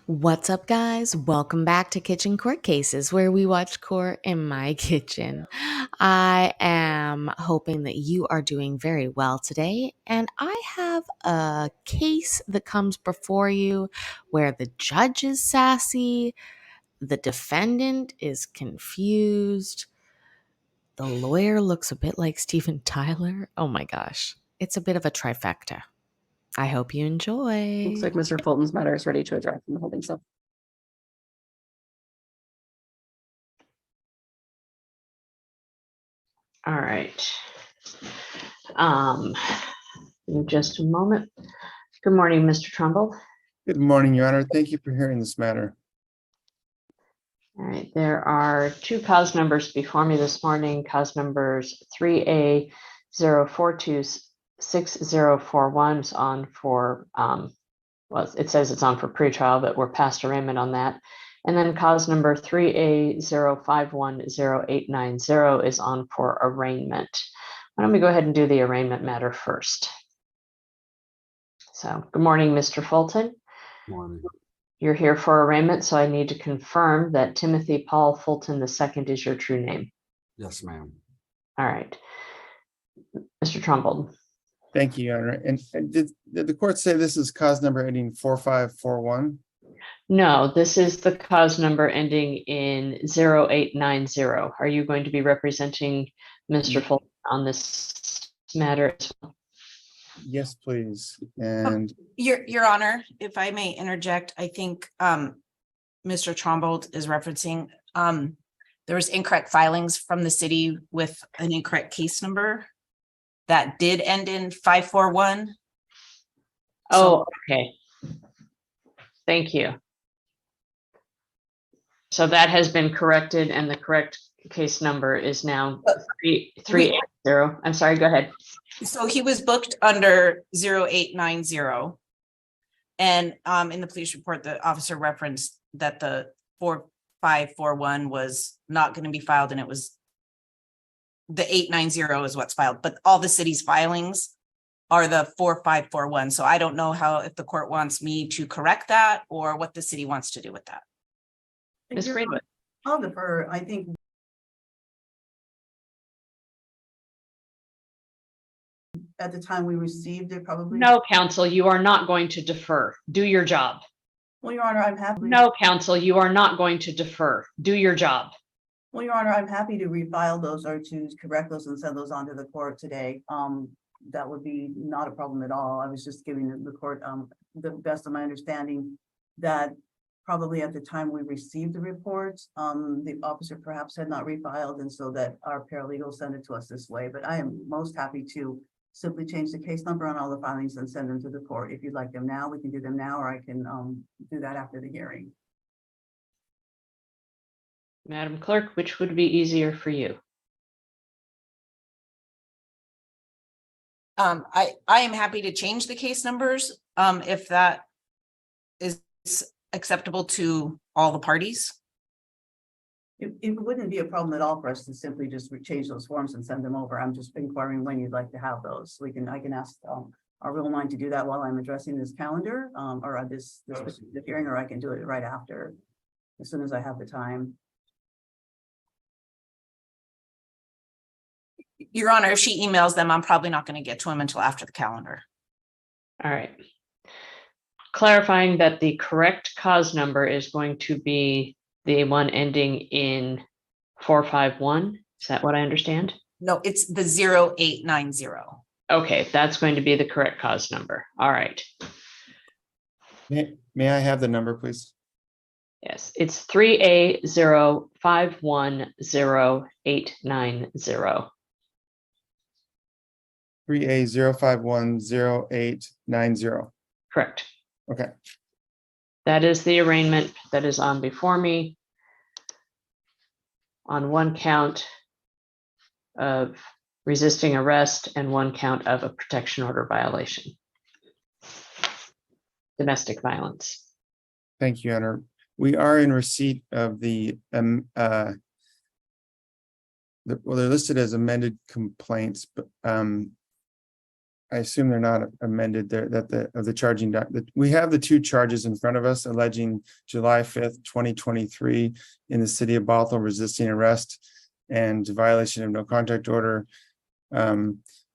What's up, guys? Welcome back to Kitchen Court Cases, where we watch court in my kitchen. I am hoping that you are doing very well today, and I have a case that comes before you where the judge is sassy, the defendant is confused, the lawyer looks a bit like Steven Tyler. Oh my gosh, it's a bit of a trifecta. I hope you enjoy. Looks like Mr. Fulton's matter is ready to address in the holding cell. All right. In just a moment. Good morning, Mr. Trumbull. Good morning, Your Honor. Thank you for hearing this matter. All right, there are two cause numbers before me this morning. Cause numbers 3A0426041 is on for, well, it says it's on for pretrial, but we're past arraignment on that. And then cause number 3A0510890 is on for arraignment. Why don't we go ahead and do the arraignment matter first? So, good morning, Mr. Fulton. Morning. You're here for arraignment, so I need to confirm that Timothy Paul Fulton II is your true name. Yes, ma'am. All right. Mr. Trumbull. Thank you, Your Honor. And did the court say this is cause number ending 4541? No, this is the cause number ending in 0890. Are you going to be representing Mr. Fulton on this matter as well? Yes, please. And Your Honor, if I may interject, I think Mr. Trumbull is referencing there was incorrect filings from the city with an incorrect case number that did end in 541. Oh, okay. Thank you. So that has been corrected, and the correct case number is now 380. I'm sorry, go ahead. So he was booked under 0890. And in the police report, the officer referenced that the 4541 was not going to be filed, and it was the 890 is what's filed, but all the city's filings are the 4541. So I don't know if the court wants me to correct that or what the city wants to do with that. Ms. Greenwood. I'll defer. I think at the time we received it, probably. No, counsel, you are not going to defer. Do your job. Well, Your Honor, I'm happy. No, counsel, you are not going to defer. Do your job. Well, Your Honor, I'm happy to refile those or to correct those and send those on to the court today. That would be not a problem at all. I was just giving the court the best of my understanding that probably at the time we received the reports, the officer perhaps had not refiled, and so that our paralegal sent it to us this way. But I am most happy to simply change the case number on all the filings and send them to the court. If you'd like them now, we can do them now, or I can do that after the hearing. Madam Clerk, which would be easier for you? I am happy to change the case numbers if that is acceptable to all the parties. It wouldn't be a problem at all for us to simply just change those forms and send them over. I'm just inquiring when you'd like to have those. I can ask our real line to do that while I'm addressing this calendar or this hearing, or I can do it right after, as soon as I have the time. Your Honor, if she emails them, I'm probably not going to get to them until after the calendar. All right. Clarifying that the correct cause number is going to be the one ending in 451. Is that what I understand? No, it's the 0890. Okay, that's going to be the correct cause number. All right. may I have the number, please? Yes, it's 3A0510890. 3A0510890. Correct. Okay. That is the arraignment that is on before me on one count of resisting arrest and one count of a protection order violation. Domestic violence. Thank you, Your Honor. We are in receipt of the well, they're listed as amended complaints, but I assume they're not amended there, that the charging we have the two charges in front of us alleging July 5th, 2023 in the city of Bothell resisting arrest and violation of no contact order.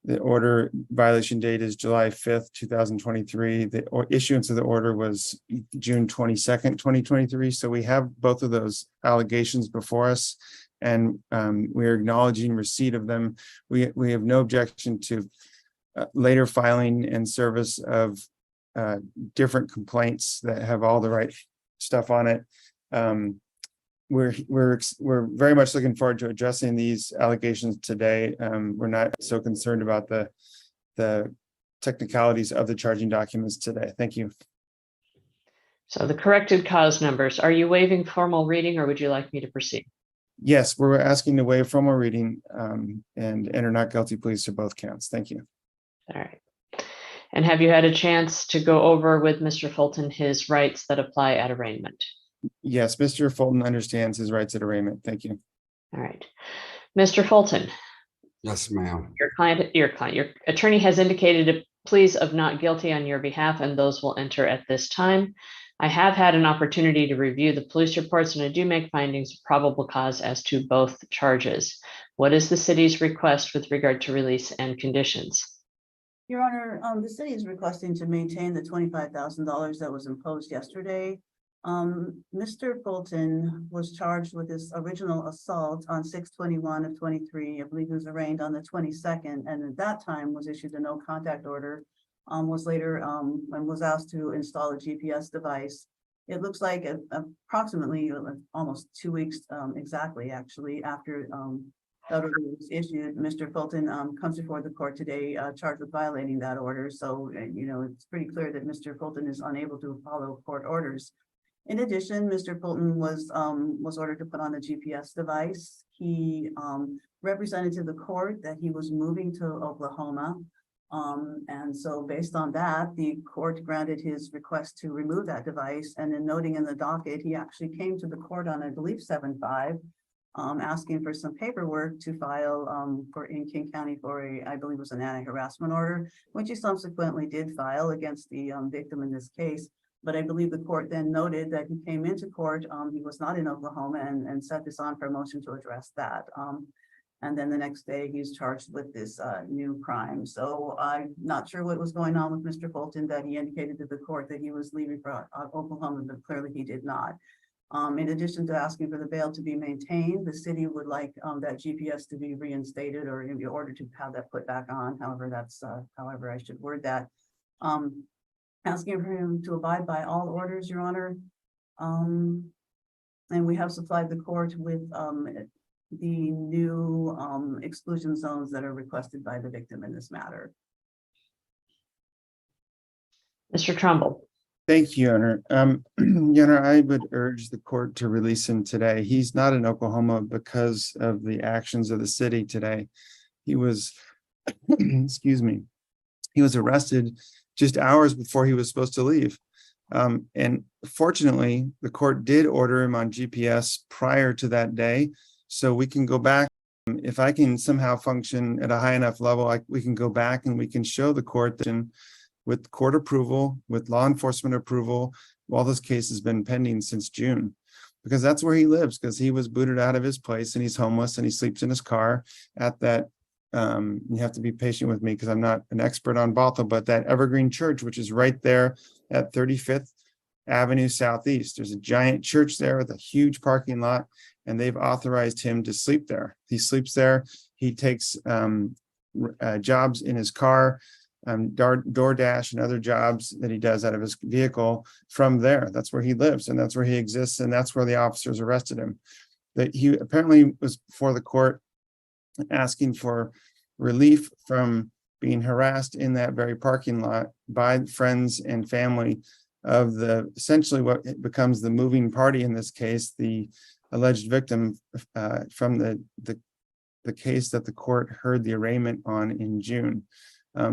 The order violation date is July 5th, 2023. The issuance of the order was June 22nd, 2023. So we have both of those allegations before us, and we're acknowledging receipt of them. We have no objection to later filing and service of different complaints that have all the right stuff on it. We're very much looking forward to addressing these allegations today. We're not so concerned about the technicalities of the charging documents today. Thank you. So the corrected cause numbers, are you waiving formal reading or would you like me to proceed? Yes, we're asking to waive formal reading and enter not guilty pleas to both counts. Thank you. All right. And have you had a chance to go over with Mr. Fulton his rights that apply at arraignment? Yes, Mr. Fulton understands his rights at arraignment. Thank you. All right. Mr. Fulton, Yes, ma'am. your attorney has indicated pleas of not guilty on your behalf, and those will enter at this time. I have had an opportunity to review the police reports, and I do make findings of probable cause as to both charges. What is the city's request with regard to release and conditions? Your Honor, the city is requesting to maintain the $25,000 that was imposed yesterday. Mr. Fulton was charged with this original assault on 6/21 of 23. I believe he was arraigned on the 22nd, and at that time was issued a no contact order. Was later and was asked to install a GPS device. It looks like approximately almost 2 weeks exactly, actually, after that order was issued, Mr. Fulton comes before the court today charged with violating that order. So, it's pretty clear that Mr. Fulton is unable to follow court orders. In addition, Mr. Fulton was ordered to put on a GPS device. He represented to the court that he was moving to Oklahoma. And so based on that, the court granted his request to remove that device. And then noting in the docket, he actually came to the court on, I believe, 7/5, asking for some paperwork to file in King County for I believe it was an anti-harassment order, which he subsequently did file against the victim in this case. But I believe the court then noted that he came into court, he was not in Oklahoma, and set this on for a motion to address that. And then the next day he's charged with this new crime. So I'm not sure what was going on with Mr. Fulton, that he indicated to the court that he was leaving for Oklahoma, but clearly he did not. In addition to asking for the bail to be maintained, the city would like that GPS to be reinstated or in order to have that put back on. However, that's however I should word that. Asking for him to abide by all orders, Your Honor. And we have supplied the court with the new exclusion zones that are requested by the victim in this matter. Mr. Trumbull. Thank you, Your Honor. Your Honor, I would urge the court to release him today. He's not in Oklahoma because of the actions of the city today. He was, excuse me, he was arrested just hours before he was supposed to leave. And fortunately, the court did order him on GPS prior to that day. So we can go back. If I can somehow function at a high enough level, we can go back and we can show the court that with court approval, with law enforcement approval, while this case has been pending since June, because that's where he lives, because he was booted out of his place and he's homeless and he sleeps in his car at that. You have to be patient with me because I'm not an expert on Bothell, but that Evergreen Church, which is right there at 35th Avenue Southeast. There's a giant church there with a huge parking lot, and they've authorized him to sleep there. He sleeps there. He takes jobs in his car, DoorDash and other jobs that he does out of his vehicle from there. That's where he lives, and that's where he exists, and that's where the officers arrested him. That he apparently was before the court asking for relief from being harassed in that very parking lot by friends and family of the essentially what becomes the moving party in this case, the alleged victim from the case that the court heard the arraignment on in June.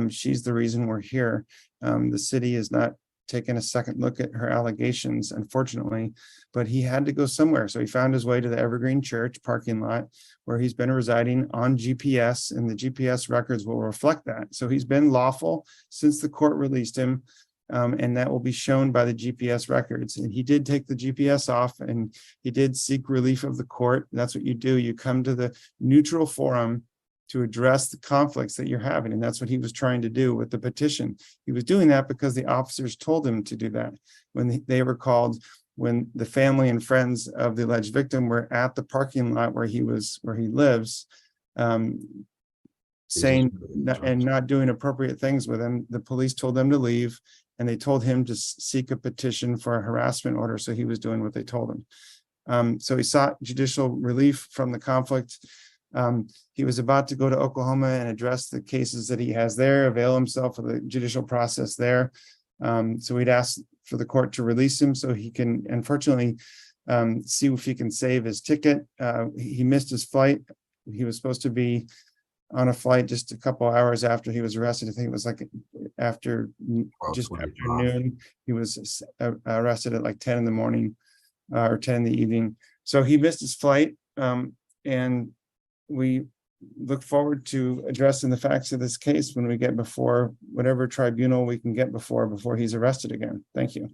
She's the reason we're here. The city is not taken a second look at her allegations, unfortunately, but he had to go somewhere. So he found his way to the Evergreen Church parking lot where he's been residing on GPS, and the GPS records will reflect that. So he's been lawful since the court released him. And that will be shown by the GPS records. And he did take the GPS off, and he did seek relief of the court. That's what you do. You come to the neutral forum to address the conflicts that you're having. And that's what he was trying to do with the petition. He was doing that because the officers told him to do that when they were called, when the family and friends of the alleged victim were at the parking lot where he lives, saying and not doing appropriate things with him. The police told them to leave, and they told him to seek a petition for a harassment order. So he was doing what they told him. So he sought judicial relief from the conflict. He was about to go to Oklahoma and address the cases that he has there, avail himself of the judicial process there. So we'd ask for the court to release him so he can, unfortunately, see if he can save his ticket. He missed his flight. He was supposed to be on a flight just a couple hours after he was arrested. I think it was like after just after noon. He was arrested at like 10 in the morning or 10 in the evening. So he missed his flight. And we look forward to addressing the facts of this case when we get before whatever tribunal we can get before he's arrested again. Thank you.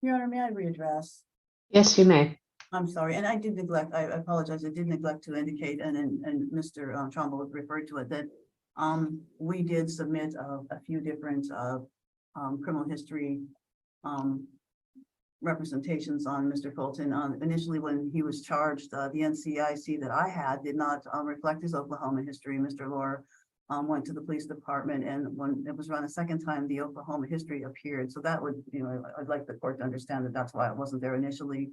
Your Honor, may I readdress? Yes, you may. I'm sorry, and I did neglect, I apologize, I did neglect to indicate, and Mr. Trumbull referred to it, that we did submit a few different criminal history representations on Mr. Colton. Initially, when he was charged, the NCIC that I had did not reflect his Oklahoma history. Mr. Lohr went to the police department, and when it was run a second time, the Oklahoma history appeared. So that would, I'd like the court to understand that that's why it wasn't there initially.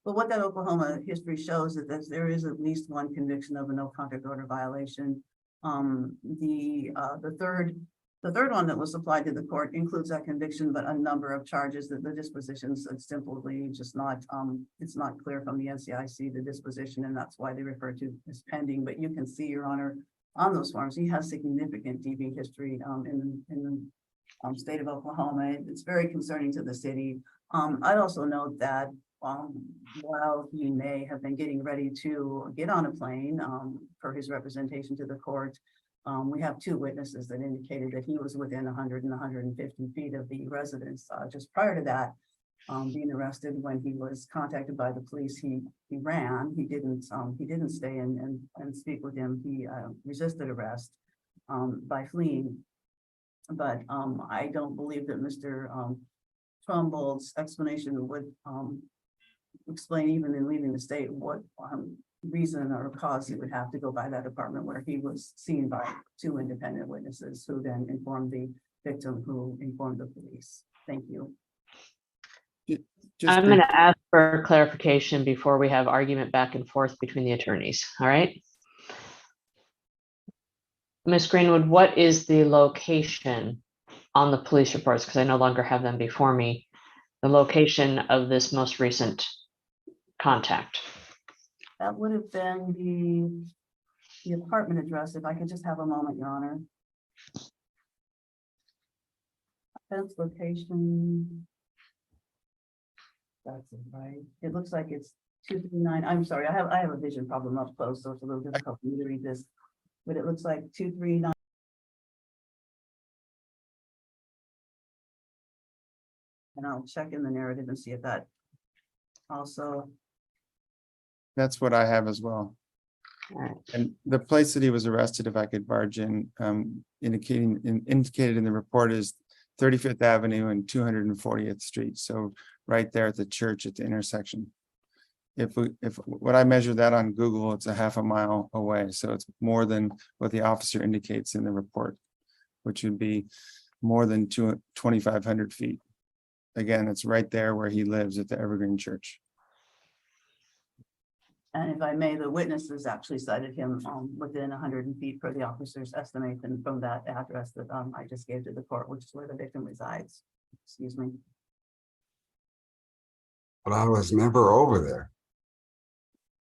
But what that Oklahoma history shows is that there is at least one conviction of a no contact order violation. The third one that was supplied to the court includes that conviction, but a number of charges that the dispositions are simply just not, it's not clear from the NCIC, the disposition, and that's why they refer to as pending. But you can see, Your Honor, on those forms, he has significant DV history in the state of Oklahoma. It's very concerning to the city. I'd also note that while he may have been getting ready to get on a plane for his representation to the court, we have two witnesses that indicated that he was within 100 and 150 feet of the residence just prior to that, being arrested. When he was contacted by the police, he ran. He didn't stay and speak with him. He resisted arrest by fleeing. But I don't believe that Mr. Trumbull's explanation would explain, even in leaving the state, what reason or cause he would have to go by that apartment where he was seen by two independent witnesses who then informed the victim, who informed the police. Thank you. I'm going to ask for clarification before we have argument back and forth between the attorneys. All right. Ms. Greenwood, what is the location on the police reports? Because I no longer have them before me. The location of this most recent contact. That would have been the apartment address. If I could just have a moment, Your Honor. Offense location. That's it, right? It looks like it's 239. I'm sorry, I have a vision problem up close, so it's a little difficult for me to read this. But it looks like 239. And I'll check in the narrative and see if that also. That's what I have as well. Right. And the place that he was arrested, if I could barge in, indicated in the report, is 35th Avenue and 240th Street. So right there at the church at the intersection. If what I measured that on Google, it's a half a mile away. So it's more than what the officer indicates in the report, which would be more than 2,500 feet. Again, it's right there where he lives at the Evergreen Church. And if I may, the witnesses actually cited him within 100 feet per the officer's estimation from that address that I just gave to the court, which is where the victim resides. Excuse me. But I was never over there.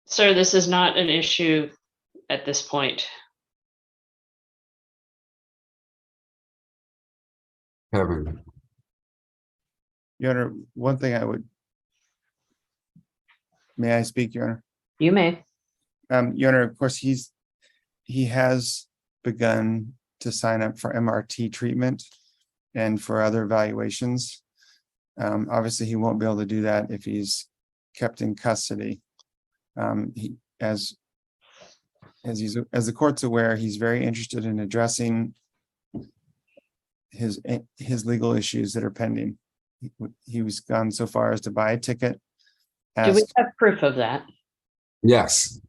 Sir, this is not an issue at this point. Kevin, Your Honor, one thing may I speak, Your Honor? You may. Your Honor, of course, he has begun to sign up for MRT treatment and for other evaluations. Obviously, he won't be able to do that if he's kept in custody. As the court's aware, he's very interested in addressing his legal issues that are pending. He was gone so far as to buy a ticket. Do we asked- have proof of that? yes.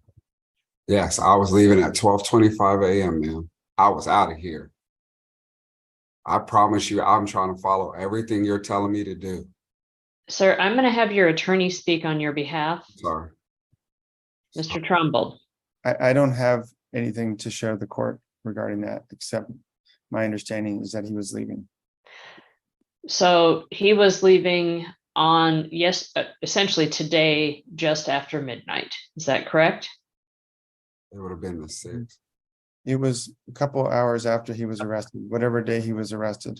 Yes, I was leaving at 12:25 a.m., man. I was out of here. I promise you, I'm trying to follow everything you're telling me to do. Sir, I'm going to have your attorney speak on your behalf. Sorry. Mr. Trumbull. I don't have anything to show the court regarding that, except my understanding is that he was leaving. So he was leaving on, yes, essentially today, just after midnight. Is that correct? It would have been the 6th. It was a couple hours after he was arrested, whatever day he was arrested.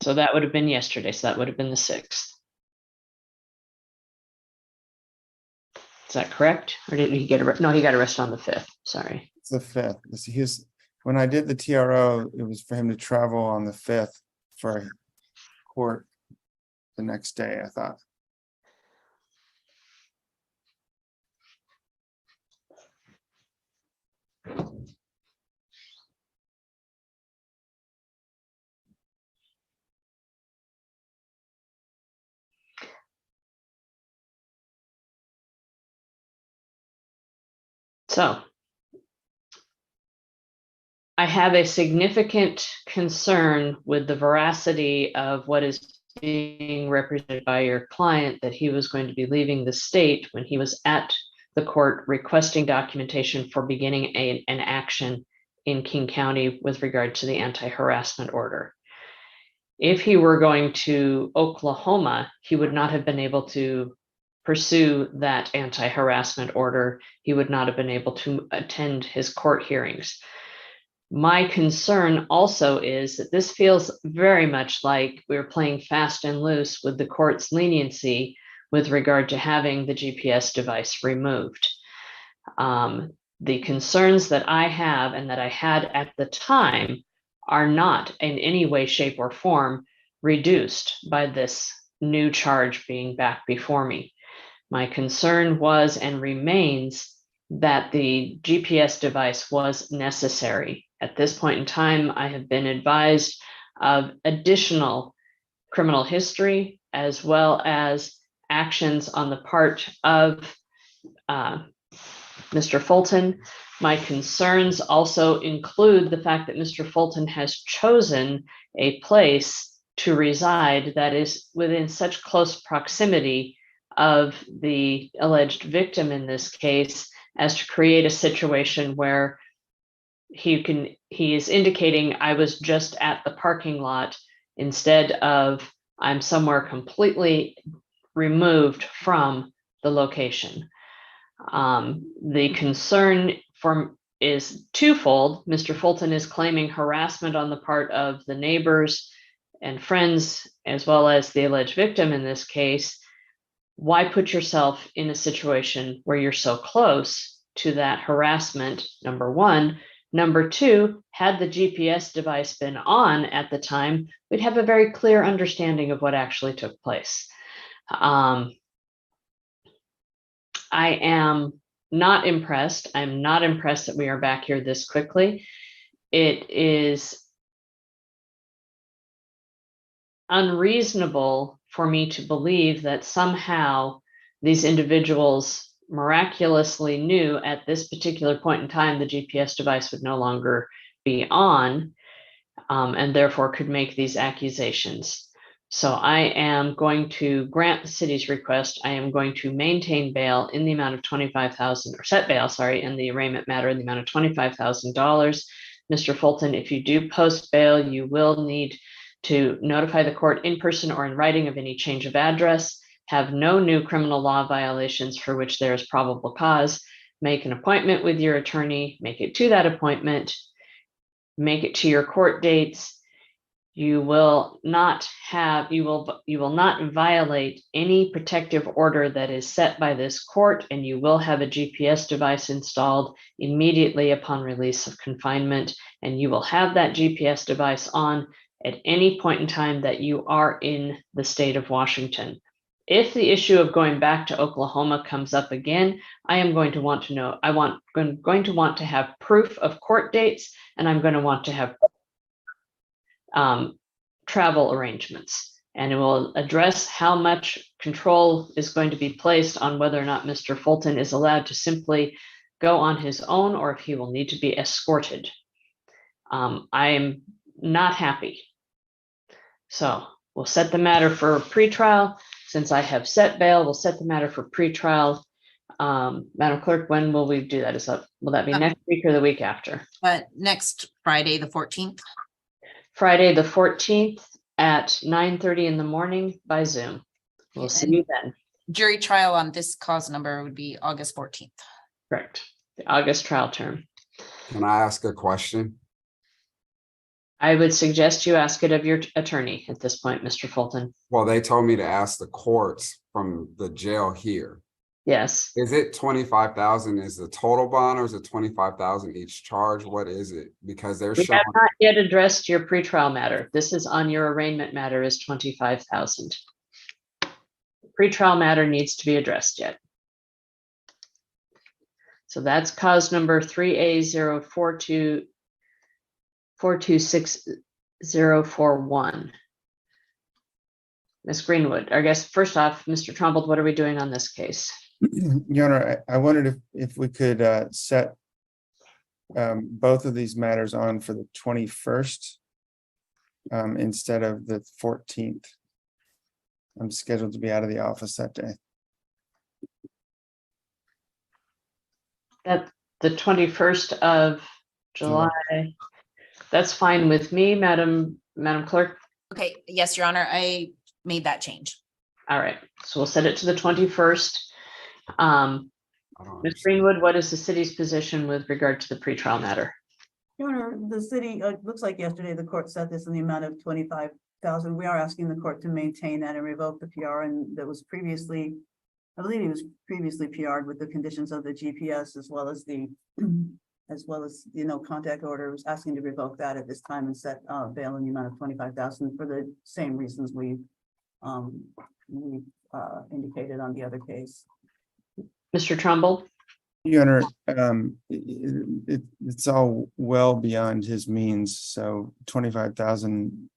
So that would have been yesterday. So that would have been the 6th. Is that correct? Or did he get arrested? No, he got arrested on the 5th. Sorry. It's the 5th. When I did the TRO, it was for him to travel on the 5th for court the next day, I thought. So I have a significant concern with the veracity of what is being represented by your client, that he was going to be leaving the state when he was at the court requesting documentation for beginning an action in King County with regard to the anti-harassment order. If he were going to Oklahoma, he would not have been able to pursue that anti-harassment order. He would not have been able to attend his court hearings. My concern also is that this feels very much like we're playing fast and loose with the court's leniency with regard to having the GPS device removed. The concerns that I have and that I had at the time are not in any way, shape, or form reduced by this new charge being back before me. My concern was and remains that the GPS device was necessary. At this point in time, I have been advised of additional criminal history as well as actions on the part of Mr. Fulton. My concerns also include the fact that Mr. Fulton has chosen a place to reside that is within such close proximity of the alleged victim in this case as to create a situation where he is indicating I was just at the parking lot instead of I'm somewhere completely removed from the location. The concern is twofold. Mr. Fulton is claiming harassment on the part of the neighbors and friends, as well as the alleged victim in this case. Why put yourself in a situation where you're so close to that harassment, number one? Number two, had the GPS device been on at the time, we'd have a very clear understanding of what actually took place. I am not impressed. I'm not impressed that we are back here this quickly. It is unreasonable for me to believe that somehow these individuals miraculously knew at this particular point in time the GPS device would no longer be on, and therefore could make these accusations. So I am going to grant the city's request. I am going to maintain bail in the amount of $25,000, or set bail, sorry, in the arraignment matter in the amount of $25,000. Mr. Fulton, if you do post bail, you will need to notify the court in person or in writing of any change of address, have no new criminal law violations for which there is probable cause, make an appointment with your attorney, make it to that appointment, make it to your court dates. You will not violate any protective order that is set by this court, and you will have a GPS device installed immediately upon release of confinement, and you will have that GPS device on at any point in time that you are in the state of Washington. If the issue of going back to Oklahoma comes up again, I am going to want to know, going to want to have proof of court dates, and I'm going to want to have travel arrangements, and it will address how much control is going to be placed on whether or not Mr. Fulton is allowed to simply go on his own or if he will need to be escorted. I am not happy. So we'll set the matter for pretrial. Since I have set bail, we'll set the matter for pretrial. Madam Clerk, when will we do that? Will that be next week or the week after? Next Friday, the 14th. Friday, the 14th at 9:30 in the morning by Zoom. We'll see you then. Jury trial on this cause number would be August 14th. Correct. The August trial term. Can I ask a question? I would suggest you ask it of your attorney at this point, Mr. Fulton. Well, they told me to ask the courts from the jail here. Yes. Is it 25,000 is the total bond, or is it 25,000 each charge? What is it? Because they're We showing. have not yet addressed your pretrial matter. This is on your arraignment matter is 25,000. Pretrial matter needs to be addressed yet. So that's cause number 3A0424260041. Ms. Greenwood, I guess first off, Mr. Trumbull, what are we doing on this case? Your Honor, I wondered if we could set both of these matters on for the 21st instead of the 14th. I'm scheduled to be out of the office that day. That the 21st of July. That's fine with me, Madam Clerk. Okay, yes, Your Honor, I made that change. All right, so we'll set it to the 21st. I don't Ms. understand. Greenwood, what is the city's position with regard to the pretrial matter? Your Honor, the city, looks like yesterday the court set this in the amount of 25,000. We are asking the court to maintain that and revoke the PR, and that was previously, I believe it was previously PR'd with the conditions of the GPS as well as the contact orders, asking to revoke that at this time and set bail in the amount of 25,000 for the same reasons we indicated on the other case. Mr. Trumbull? Your Honor, it's all well beyond his means. So 25,000,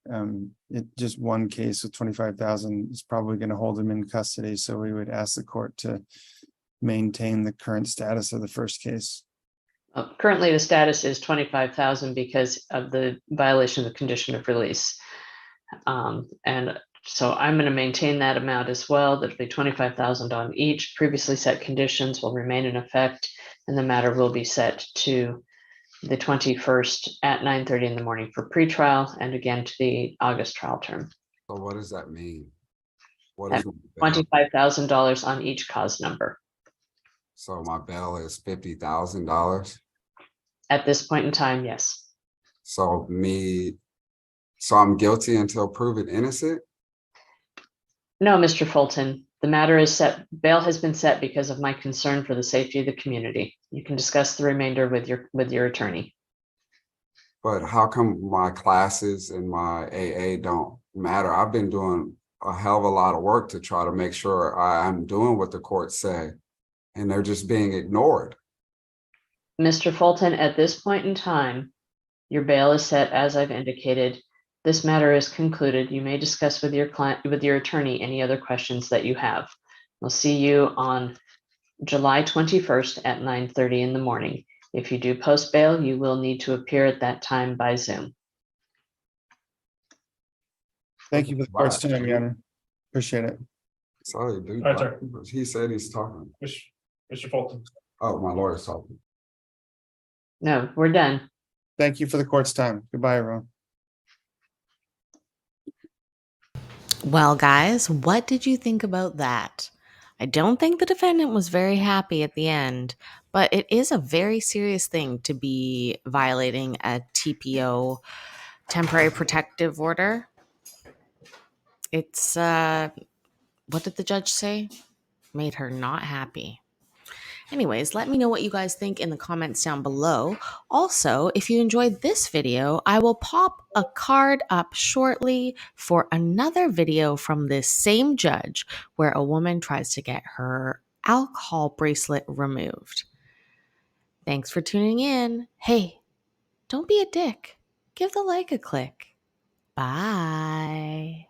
just one case with 25,000 is probably going to hold him in custody. So we would ask the court to maintain the current status of the first case. Currently, the status is 25,000 because of the violation of the condition of release. And so I'm going to maintain that amount as well. There'll be 25,000 on each. Previously set conditions will remain in effect, and the matter will be set to the 21st at 9:30 in the morning for pretrial, and again to the August trial term. So what does that mean? What At is my bail? $25,000 on each cause number. So my bail is $50,000. At this point in time, yes. So I'm guilty until proven innocent? No, Mr. Fulton, the matter is set. Bail has been set because of my concern for the safety of the community. You can discuss the remainder with your attorney. But how come my classes and my AA don't matter? I've been doing a hell of a lot of work to try to make sure I'm doing what the courts say, and they're just being ignored. Mr. Fulton, at this point in time, your bail is set as I've indicated. This matter is concluded. You may discuss with your client, with your attorney, any other questions that you have. We'll see you on July 21st at 9:30 in the morning. If you do post bail, you will need to appear at that time by Zoom. Thank you for the court's time, Your Honor. Appreciate it. Sorry, dude. All right, sir. He said he's talking. Mr. Fulton. Oh, my lawyer's talking. No, we're done. Thank you for the court's time. Goodbye, everyone. Well, guys, what did you think about that? I don't think the defendant was very happy at the end, but it is a very serious thing to be violating a TPO, temporary protective order. It's, what did the judge say? Made her not happy. Anyways, let me know what you guys think in the comments down below. Also, if you enjoyed this video, I will pop a card up shortly for another video from this same judge where a woman tries to get her alcohol bracelet removed. Thanks for tuning in. Hey, don't be a dick. Give the like a click. Bye.